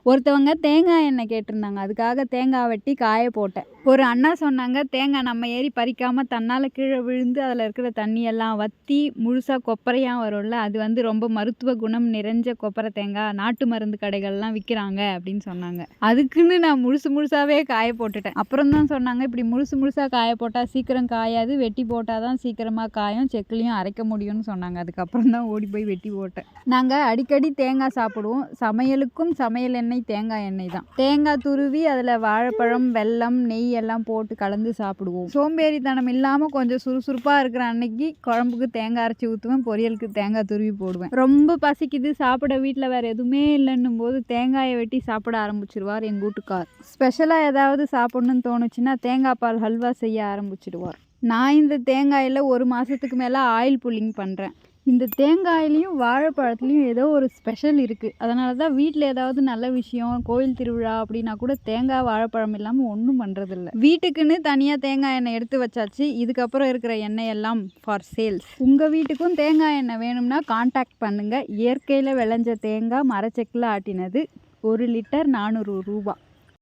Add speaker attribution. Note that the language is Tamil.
Speaker 1: ஒருத்தவங்க தேங்காய் எண்ணெய் கேட்டிருந்தாங்க. அதுக்காக தேங்காய் வெட்டி காய போட்டேன். ஒரு அண்ணா சொன்னாங்க, தேங்காய் நம்ம ஏறி பறிக்காம தன்னால கீழ விழுந்து அதில் இருக்கிற தண்ணியெல்லாம் வத்தி முழுசா கொப்பரையா வரும்ல, அது ரொம்ப மருத்துவ குணம் நிறைஞ்ச கொப்பரை தேங்காய் நாட்டு மருந்து கடைகள்லாம் விற்கிறாங்க அப்படின்னு சொன்னாங்க. அதுக்குன்னு நான் முழுசாவே காய போட்டுட்டேன். அப்புறம் தான் சொன்னாங்க, இப்படி முழுசா காய போட்டால் சீக்கிரம் காயாது, வெட்டி போட்டால் தான் சீக்கிரமாக காயும், செக்குலையும் அரைக்க முடியும்னு சொன்னாங்க. அதுக்கப்புறம் தான் ஓடி போய் வெட்டி போட்டேன். நாங்கள் அடிக்கடி தேங்காய் சாப்பிடுவோம். சமையலுக்கும் சமையல் எண்ணெய் தேங்காய் எண்ணெய் தான். தேங்காய் துருவி அதில் வாழைப்பழம், வெல்லம், நெய் எல்லாம் போட்டு கலந்து சாப்பிடுவோம். சோம்பேறித்தனம் இல்லாமல் கொஞ்சம் சுறுசுறுப்பாக இருக்கிற அன்னைக்கு குழம்புக்கு தேங்காய் அரைச்சி ஊற்றுவேன், பொரியலுக்கு தேங்காய் துருவி போடுவேன். ரொம்ப பசிக்குது, சாப்பிட வீட்டில் வேறு எதுவுமே இல்லைன்னும் போது தேங்காயை வெட்டி சாப்பிட ஆரம்பிச்சிடுவார் எங்கள் வீட்டுக்கார். ஸ்பெஷலாக ஏதாவது சாப்பிட்ணுன்னு தோணுச்சுன்னா தேங்காய் பால் ஹல்வா செய்ய ஆரம்பிச்சிடுவார். நான் இந்த தேங்காயில் 1 மாதத்துக்கு மேலே ஆயில் புல்லிங் பண்ணுறேன். இந்த தேங்காயிலையும் வாழைப்பழத்துலேயும் ஏதோ ஒரு ஸ்பெஷல் இருக்குது. அதனால தான் வீட்டில் ஏதாவது நல்ல விஷயம், கோயில் திருவிழா அப்படின்னா கூட தேங்காய் வாழைப்பழம் இல்லாமல் ஒன்றும் பண்ணுறதில்ல. வீட்டுக்குன்னு தனியாக தேங்காய் எண்ணெய் எடுத்து வச்சாச்சு. இதுக்கப்புறம் இருக்கிற எண்ணெய் எல்லாம் ஃபார் சேல்ஸ். உங்கள் வீட்டுக்கும் தேங்காய் எண்ணெய் வேணும்னா கான்டாக்ட் பண்ணுங்கள். இயற்கையில் விளைஞ்ச தேங்காய், மரச்செக்கில் ஆட்டினது. 1 லிட்டர் 400 ரூபா.